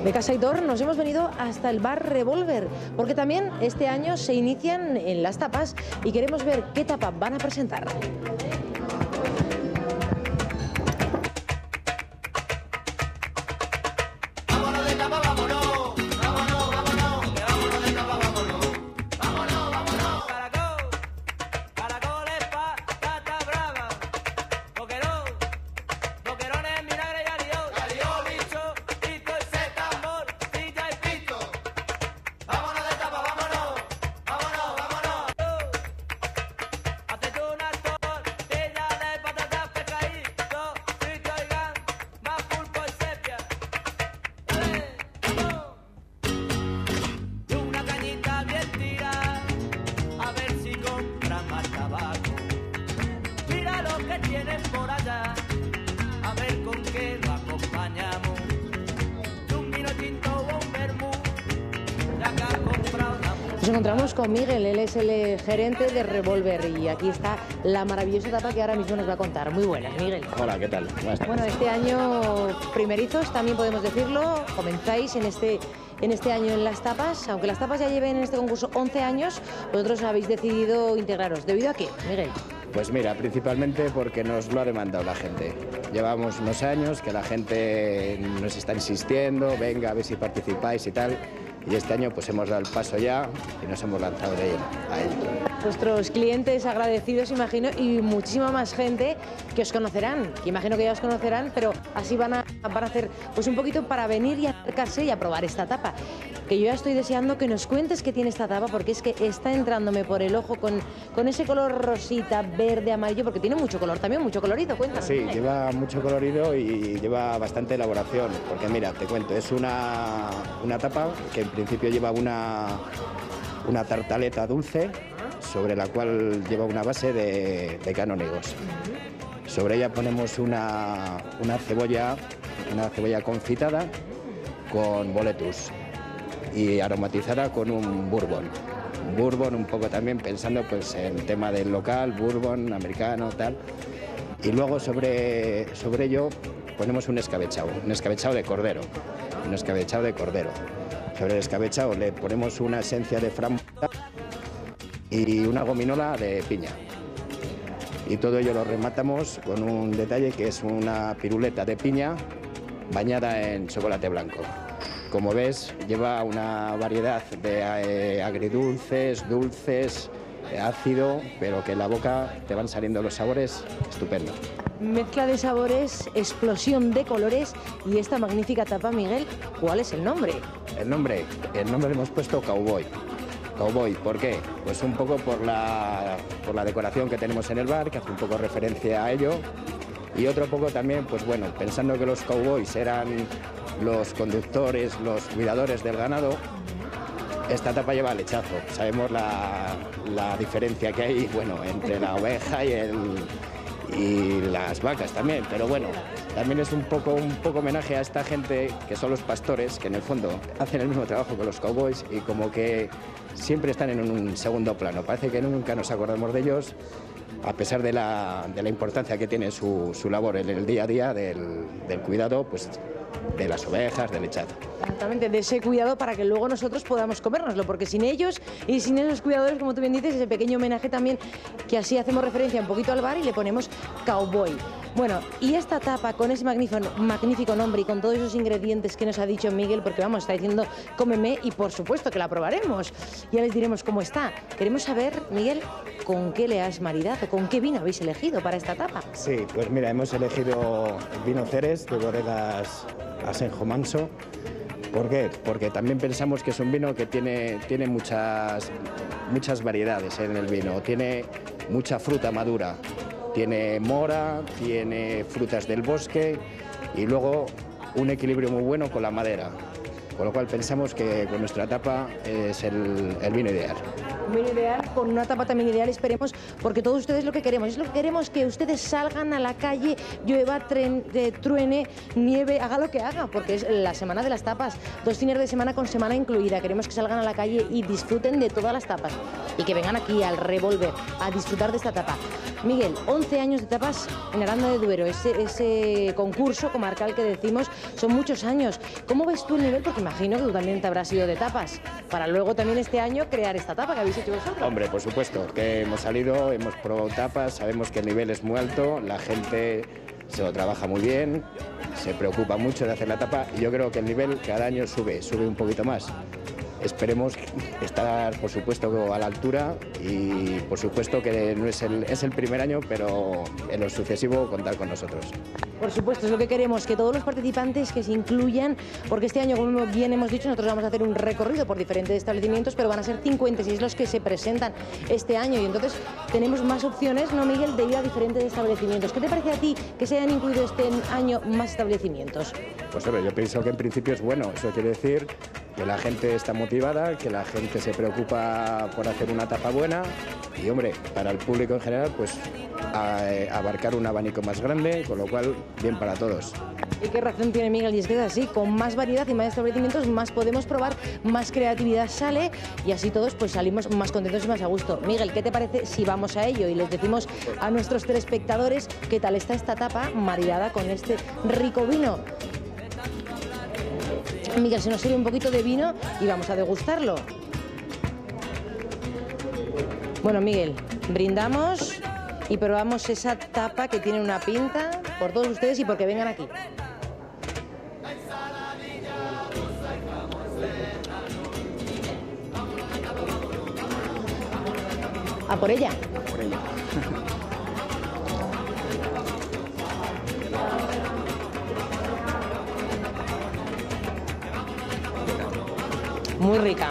De Casa Aitor nos hemos venido hasta el bar Revolver, porque también este año se inician en las tapas y queremos ver qué tapa van a presentar. Nos encontramos con Miguel, él es el gerente de Revolver y aquí está la maravillosa tapa que ahora mismo nos va a contar. Muy buenas, Miguel. Hola, ¿qué tal? Bueno, este año primerizos, también podemos decirlo, comenzáis en este año en las tapas, aunque las tapas ya lleven en este concurso 11 años, vosotros habéis decidido integraros. ¿Debido a qué, Miguel? Pues mira, principalmente porque nos lo ha demandado la gente. Llevamos unos años que la gente nos está insistiendo, venga a ver si participáis y tal. Y este año pues hemos dado el paso ya y nos hemos lanzado de ello, a ello. Vuestros clientes agradecidos, imagino, y muchísima más gente que os conocerán, que imagino que ya os conocerán, pero así van a hacer pues un poquito para venir y acercarse y a probar esta tapa. Que yo ya estoy deseando que nos cuentes qué tiene esta tapa, porque es que está entrándome por el ojo con ese color rosita, verde, amarillo, porque tiene mucho color, también mucho colorido, cuéntanos. Sí, lleva mucho colorido y lleva bastante elaboración, porque mira, te cuento, es una tapa que en principio lleva una tartaleta dulce, sobre la cual lleva una base de canónigos. Sobre ella ponemos una cebolla confitada con boletus y aromatizada con un bourbon. Bourbon un poco también pensando pues en el tema del local, bourbon, americano, tal. Y luego sobre ello ponemos un escabechado de cordero, Sobre el escabechado le ponemos una esencia de frambuesa y una gominola de piña. Y todo ello lo rematamos con un detalle que es una piruleta de piña bañada en chocolate blanco. Como ves, lleva una variedad de agridulces, dulces, ácido, pero que en la boca te van saliendo los sabores estupendo. Mezcla de sabores, explosión de colores y esta magnífica tapa, Miguel, ¿cuál es el nombre? El nombre le hemos puesto Cowboy. Cowboy, ¿por qué? Pues un poco por la decoración que tenemos en el bar, que hace un poco referencia a ello. Y otro poco también, pues bueno, pensando que los cowboys eran los conductores, los cuidadores del ganado, esta tapa lleva lechazo. Sabemos la diferencia que hay, bueno, entre la oveja y las vacas también, pero bueno, también es un poco homenaje a esta gente que son los pastores, que en el fondo hacen el mismo trabajo que los cowboys y como que siempre están en un segundo plano. Parece que nunca nos acordamos de ellos, a pesar de la importancia que tiene su labor en el día a día del cuidado, pues de las ovejas, del lechado. Exactamente, de ese cuidado para que luego nosotros podamos comérnoslo, porque sin ellos y sin esos cuidadores, como tú bien dices, ese pequeño homenaje también, que así hacemos referencia un poquito al bar y le ponemos Cowboy. Bueno, y esta tapa con ese magnífico nombre y con todos esos ingredientes que nos ha dicho Miguel, porque vamos, está diciendo cómeme y por supuesto que la probaremos. Ya les diremos cómo está. Queremos saber, Miguel, ¿con qué le has maridado? ¿Con qué vino habéis elegido para esta tapa? Sí, pues mira, hemos elegido vino Ceres de bodegas Asenjo Manso. ¿Por qué? Porque también pensamos que es un vino que tiene muchas variedades en el vino. Tiene mucha fruta madura. Tiene mora, tiene frutas del bosque y luego un equilibrio muy bueno con la madera. Con lo cual pensamos que con nuestra tapa es el vino ideal. Medio ideal, con una tapa también ideal, esperemos, porque todos ustedes lo que queremos, es lo que queremos, que ustedes salgan a la calle, llueva, truene, nieve, haga lo que haga, porque es la semana de las tapas, 2 fines de semana con semana incluida, queremos que salgan a la calle y disfruten de todas las tapas y que vengan aquí al Revolver a disfrutar de esta tapa. Miguel, 11 años de tapas en Aranda de Duero, ese concurso comarcal que decimos, son muchos años. ¿Cómo ves tú el nivel? Porque imagino que tú también te habrás ido de tapas, para luego también este año crear esta tapa que habéis hecho vosotros. Hombre, por supuesto, que hemos salido, hemos probado tapas, sabemos que el nivel es muy alto, la gente se lo trabaja muy bien, se preocupa mucho de hacer la tapa y yo creo que el nivel cada año sube un poquito más. Esperemos estar, por supuesto, a la altura y, por supuesto, que no es el primer año, pero en lo sucesivo contar con nosotros. Por supuesto, es lo que queremos, que todos los participantes que se incluyan, porque este año, como bien hemos dicho, nosotros vamos a hacer un recorrido por diferentes establecimientos, pero van a ser 56 los que se presentan este año y entonces tenemos más opciones, ¿no, Miguel?, de ir a diferentes establecimientos. ¿Qué te parece a ti que se hayan incluido este año más establecimientos? Pues hombre, yo pienso que en principio es bueno, eso quiere decir que la gente está motivada, que la gente se preocupa por hacer una tapa buena y, hombre, para el público en general, pues abarcar un abanico más grande, con lo cual, bien para todos. ¿Y qué razón tiene Miguel? Y es que es así, con más variedad y más establecimientos, más podemos probar, más creatividad sale y así todos pues salimos más contentos y más a gusto. Miguel, ¿qué te parece si vamos a ello y les decimos a nuestros telespectadores qué tal está esta tapa maridada con este rico vino? Miguel, se nos sirve un poquito de vino y vamos a degustarlo. Bueno, Miguel, brindamos y probamos esa tapa que tiene una pinta por todos ustedes y porque vengan aquí. ¿A por ella? A por ella. Muy rica.